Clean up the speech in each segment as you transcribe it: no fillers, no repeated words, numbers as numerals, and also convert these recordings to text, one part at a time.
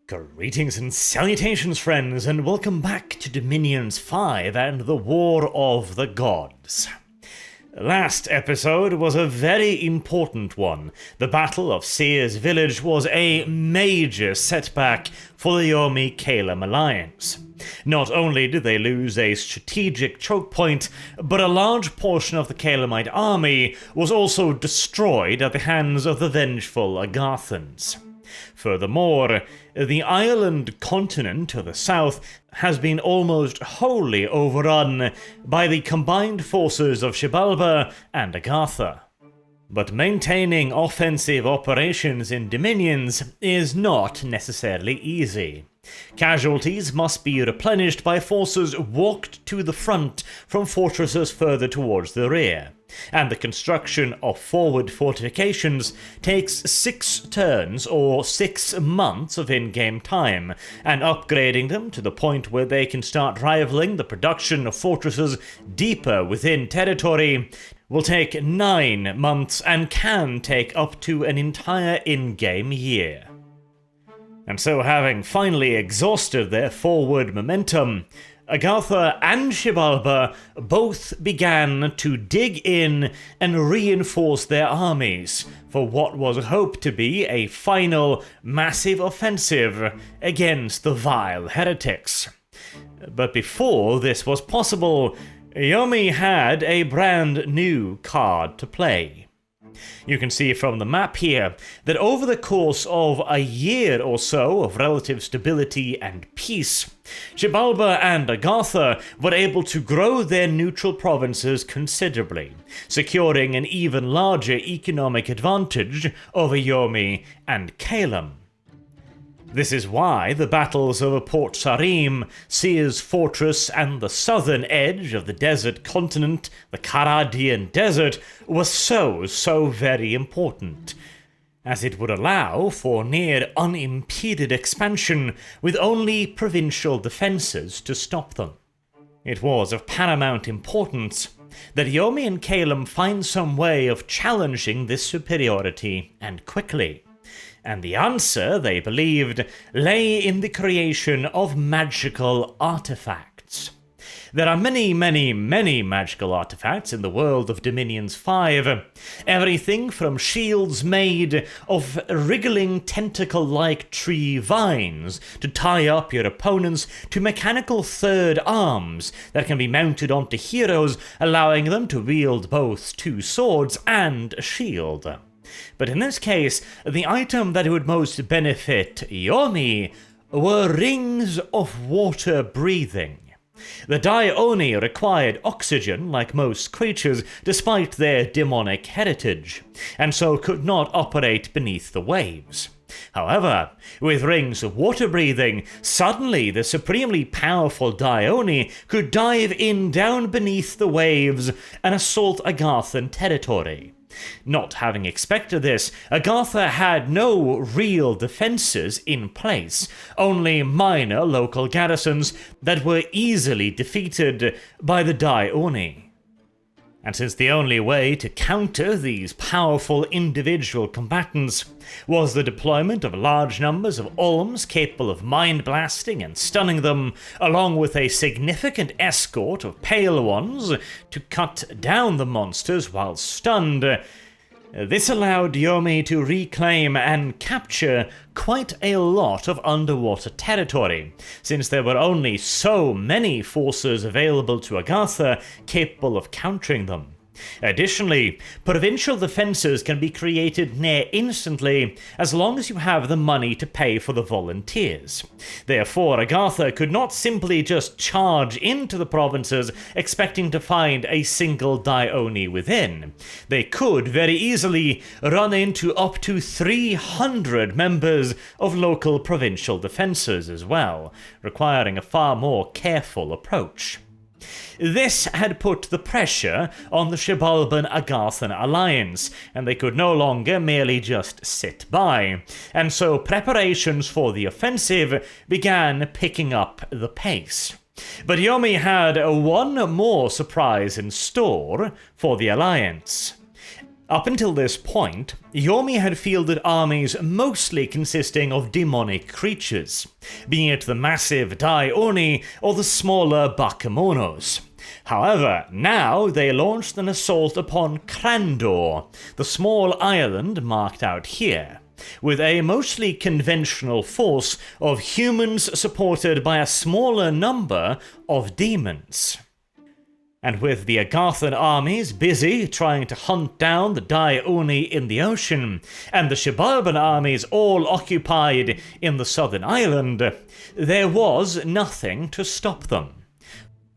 Greetings and salutations, friends, and welcome back to Dominions 5 and the War of the Gods. Last episode was a very important one. The Battle of Seir's Village was a major setback for the Yomi-Kalem alliance. Not only did they lose a strategic choke point, but a large portion of the Kalemite army was also destroyed at the hands of the vengeful Agathans. Furthermore, the island continent to the south has been almost wholly overrun by the combined forces of Xibalba and Agartha. But maintaining offensive operations in Dominions is not necessarily easy. Casualties must be replenished by forces walked to the front from fortresses further towards the rear, and the construction of forward fortifications takes 6 turns or 6 months of in-game time, and upgrading them to the point where they can start rivaling the production of fortresses deeper within territory will take 9 months and can take up to an entire in-game year. And so, having finally exhausted their forward momentum, Agartha and Xibalba both began to dig in and reinforce their armies for what was hoped to be a final massive offensive against the vile heretics. But before this was possible, Yomi had a brand new card to play. You can see from the map here that over the course of a year or so of relative stability and peace, Xibalba and Agartha were able to grow their neutral provinces considerably, securing an even larger economic advantage over Yomi and Kalem. This is why the battles over Port Sarim, Seir's fortress, and the southern edge of the desert continent, the Karadian Desert, were so very important, as it would allow for near unimpeded expansion with only provincial defenses to stop them. It was of paramount importance that Yomi and Kalem find some way of challenging this superiority, and quickly. And the answer, they believed, lay in the creation of magical artifacts. There are many magical artifacts in the world of Dominions 5. Everything from shields made of wriggling tentacle-like tree vines to tie up your opponents, to mechanical third arms that can be mounted onto heroes, allowing them to wield both 2 swords and a shield. But in this case, the item that would most benefit Yomi were rings of water breathing. The Dai-Oni required oxygen like most creatures despite their demonic heritage, and so could not operate beneath the waves. However, with rings of water breathing, suddenly the supremely powerful Dai-Oni could dive in down beneath the waves and assault Agarthan territory. Not having expected this, Agartha had no real defenses in place, only minor local garrisons that were easily defeated by the Dai-Oni. And since the only way to counter these powerful individual combatants was the deployment of large numbers of Olms capable of mind blasting and stunning them, along with a significant escort of Pale Ones to cut down the monsters while stunned, this allowed Yomi to reclaim and capture quite a lot of underwater territory, since there were only so many forces available to Agartha capable of countering them. Additionally, provincial defenses can be created near instantly as long as you have the money to pay for the volunteers. Therefore, Agartha could not simply just charge into the provinces expecting to find a single Dai-Oni within. They could very easily run into up to 300 members of local provincial defenses as well, requiring a far more careful approach. This had put the pressure on the Xibalban-Agarthan alliance, and they could no longer merely just sit by, and so preparations for the offensive began picking up the pace. But Yomi had one more surprise in store for the alliance. Up until this point, Yomi had fielded armies mostly consisting of demonic creatures, be it the massive Dai-Oni or the smaller Bakemonos. However, now they launched an assault upon Krandor, the small island marked out here, with a mostly conventional force of humans supported by a smaller number of demons. And with the Agarthan armies busy trying to hunt down the Dai-Oni in the ocean, and the Xibalban armies all occupied in the southern island, there was nothing to stop them.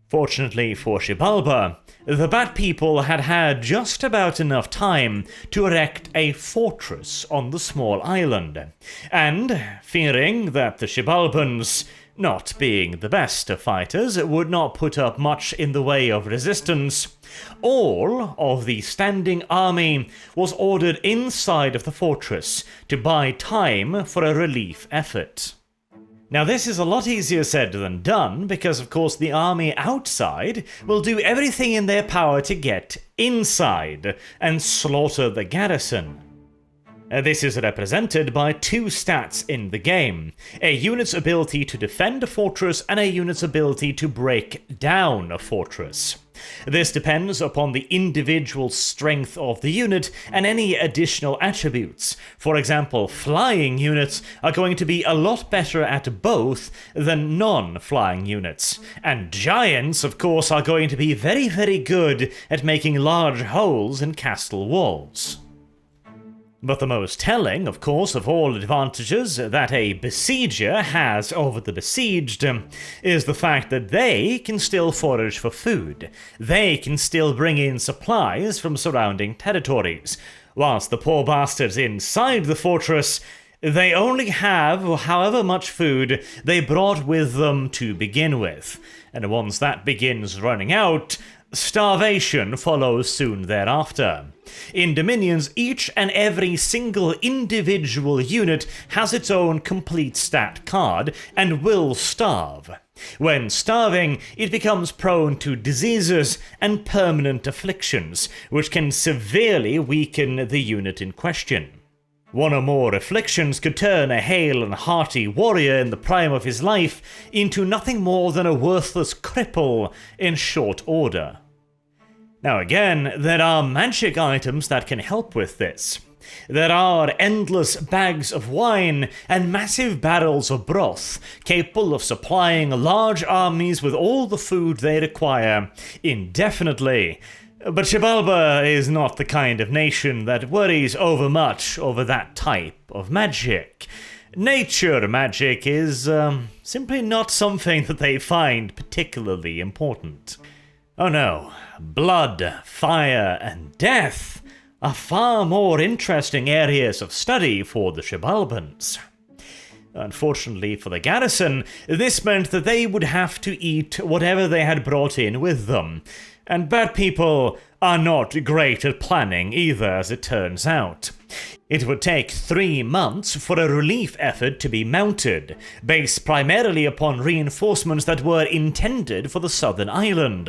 Fortunately for Xibalba, the Bat People had had just about enough time to erect a fortress on the small island, and, fearing that the Xibalbans, not being the best of fighters, would not put up much in the way of resistance, all of the standing army was ordered inside of the fortress to buy time for a relief effort. Now this is a lot easier said than done, because of course the army outside will do everything in their power to get inside and slaughter the garrison. This is represented by two stats in the game: a unit's ability to defend a fortress and a unit's ability to break down a fortress. This depends upon the individual strength of the unit and any additional attributes. For example, flying units are going to be a lot better at both than non-flying units, and giants, of course, are going to be very, very good at making large holes in castle walls. But the most telling, of course, of all advantages that a besieger has over the besieged is the fact that they can still forage for food. They can still bring in supplies from surrounding territories, whilst the poor bastards inside the fortress, they only have however much food they brought with them to begin with, and once that begins running out, starvation follows soon thereafter. In Dominions, each and every single individual unit has its own complete stat card and will starve. When starving, it becomes prone to diseases and permanent afflictions, which can severely weaken the unit in question. One or more afflictions could turn a hale and hearty warrior in the prime of his life into nothing more than a worthless cripple in short order. Now again, there are magic items that can help with this. There are endless bags of wine and massive barrels of broth, capable of supplying large armies with all the food they require indefinitely. But Xibalba is not the kind of nation that worries overmuch over that type of magic. Nature magic is simply not something that they find particularly important. Oh no, blood, fire, and death are far more interesting areas of study for the Xibalbans. Unfortunately for the garrison, this meant that they would have to eat whatever they had brought in with them, and Bat People are not great at planning either, as it turns out. It would take 3 months for a relief effort to be mounted, based primarily upon reinforcements that were intended for the southern island.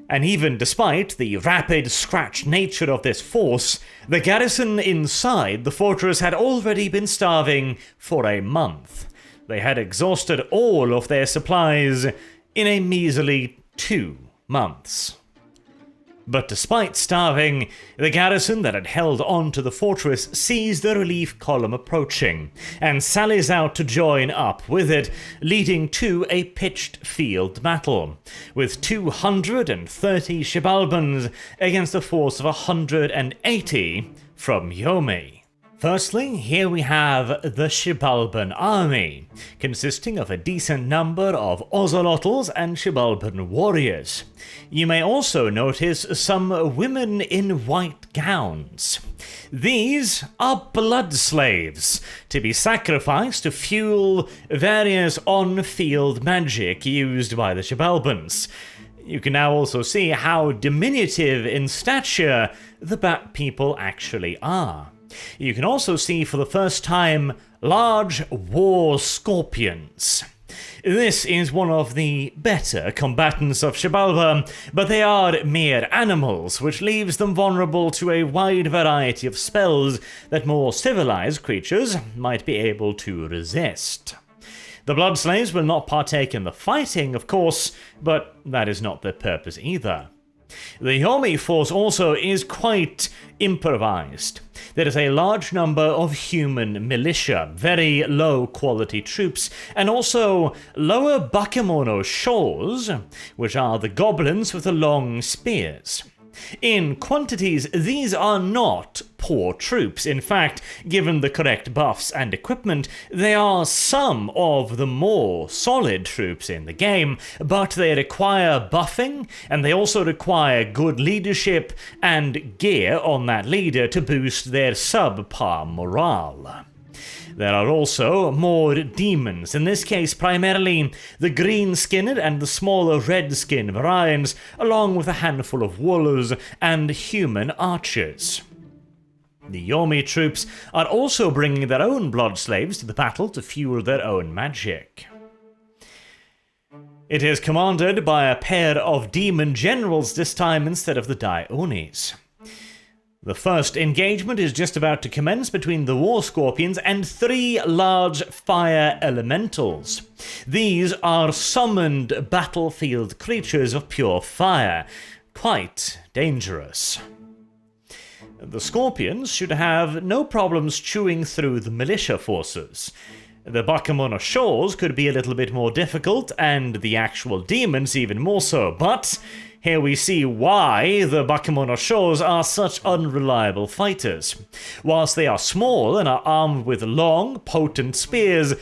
And even despite the rapid scratch nature of this force, the garrison inside the fortress had already been starving for a month. They had exhausted all of their supplies in a measly 2 months. But despite starving, the garrison that had held on to the fortress sees the relief column approaching, and sallies out to join up with it, leading to a pitched field battle, with 230 Xibalbans against a force of 180 from Yomi. Firstly, here we have the Xibalban army, consisting of a decent number of Ozelotls and Xibalban warriors. You may also notice some women in white gowns. These are blood slaves, to be sacrificed to fuel various on-field magic used by the Xibalbans. You can now also see how diminutive in stature the Bat People actually are. You can also see for the first time large war scorpions. This is one of the better combatants of Xibalba, but they are mere animals, which leaves them vulnerable to a wide variety of spells that more civilized creatures might be able to resist. The Bloodslaves will not partake in the fighting, of course, but that is not their purpose either. The Yomi force also is quite improvised. There is a large number of human militia, very low-quality troops, and also lower bakemono shores, which are the goblins with the long spears. In quantities, these are not poor troops. In fact, given the correct buffs and equipment, they are some of the more solid troops in the game, but they require buffing, and they also require good leadership and gear on that leader to boost their subpar morale. There are also more demons, in this case primarily the green-skinned and the smaller red-skinned variants, along with a handful of wolves and human archers. The Yomi troops are also bringing their own blood slaves to the battle to fuel their own magic. It is commanded by a pair of demon generals this time instead of the Daionis. The first engagement is just about to commence between the War Scorpions and 3 large fire elementals. These are summoned battlefield creatures of pure fire. Quite dangerous. The Scorpions should have no problems chewing through the militia forces. The Bakemono shores could be a little bit more difficult, and the actual demons even more so, but here we see why the Bakemono shores are such unreliable fighters. Whilst they are small and are armed with long, potent spears,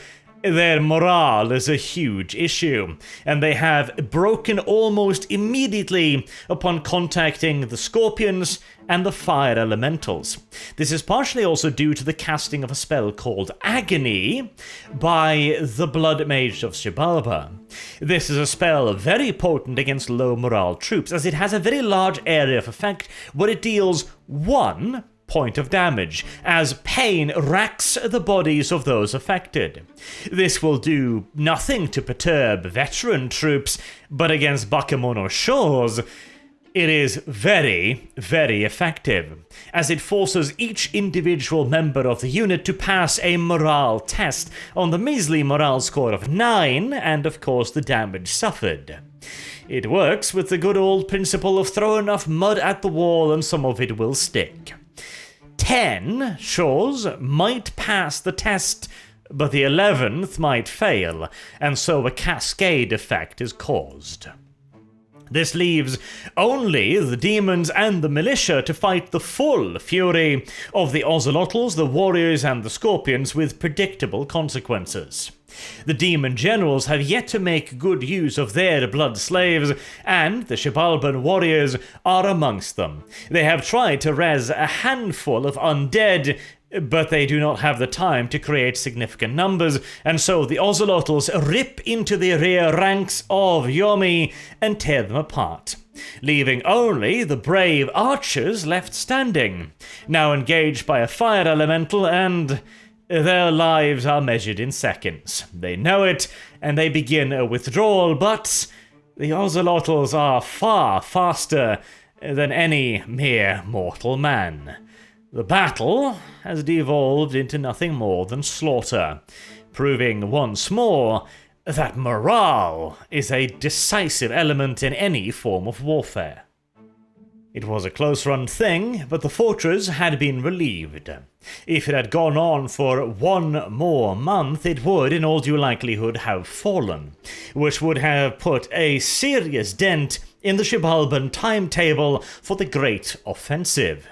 their morale is a huge issue, and they have broken almost immediately upon contacting the Scorpions and the Fire Elementals. This is partially also due to the casting of a spell called Agony by the Blood Mage of Xibalba. This is a spell very potent against low morale troops, as it has a very large area of effect where it deals 1 point of damage, as pain racks the bodies of those affected. This will do nothing to perturb veteran troops, but against Bakemono shores, it is very, very effective, as it forces each individual member of the unit to pass a morale test on the measly morale score of 9, and of course the damage suffered. It works with the good old principle of throw enough mud at the wall and some of it will stick. 10 shores might pass the test, but the 11th might fail, and so a cascade effect is caused. This leaves only the demons and the militia to fight the full fury of the Ocelotls, the warriors, and the scorpions with predictable consequences. The demon generals have yet to make good use of their blood slaves, and the Xibalban warriors are amongst them. They have tried to res a handful of undead, but they do not have the time to create significant numbers, and so the Ocelotls rip into the rear ranks of Yomi and tear them apart, leaving only the brave archers left standing, now engaged by a fire elemental, and their lives are measured in seconds. They know it, and they begin a withdrawal, but the Ocelotls are far faster than any mere mortal man. The battle has devolved into nothing more than slaughter, proving once more that morale is a decisive element in any form of warfare. It was a close-run thing, but the fortress had been relieved. If it had gone on for 1 more month, it would, in all due likelihood, have fallen, which would have put a serious dent in the Xibalban timetable for the Great Offensive.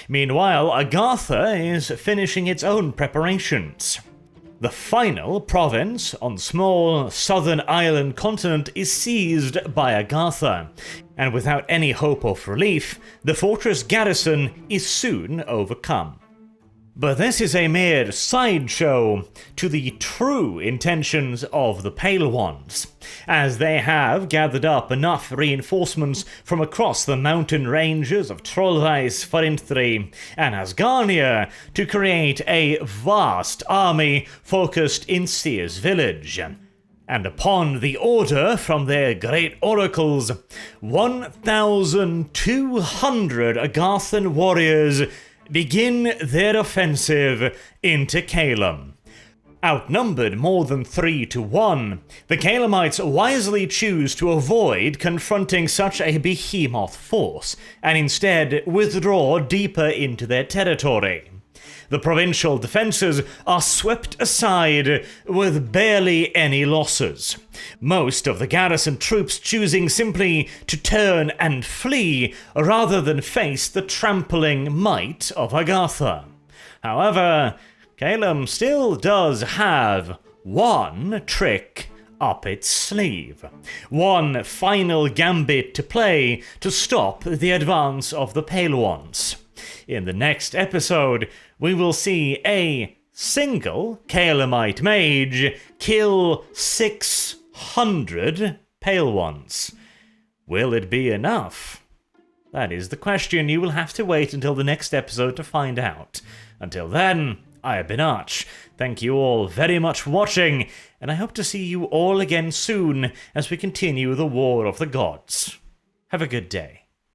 Meanwhile, Agartha is finishing its own preparations. The final province on the small southern island continent is seized by Agartha, and without any hope of relief, the fortress garrison is soon overcome. But this is a mere sideshow to the true intentions of the Pale Ones, as they have gathered up enough reinforcements from across the mountain ranges of Trollweis, Farinthree, and Asgarnia to create a vast army focused in Seer's village. And upon the order from their great oracles, 1,200 Agarthan warriors begin their offensive into Calem. Outnumbered more than 3 to 1, the Calemites wisely choose to avoid confronting such a behemoth force, and instead withdraw deeper into their territory. The provincial defences are swept aside with barely any losses, most of the garrison troops choosing simply to turn and flee rather than face the trampling might of Agartha. However, Calem still does have one trick up its sleeve, one final gambit to play to stop the advance of the Pale Ones. In the next episode, we will see a single Calemite mage kill 600 Pale Ones. Will it be enough? That is the question. You will have to wait until the next episode to find out. Until then, I have been Arch. Thank you all very much for watching, and I hope to see you all again soon as we continue the War of the Gods. Have a good day.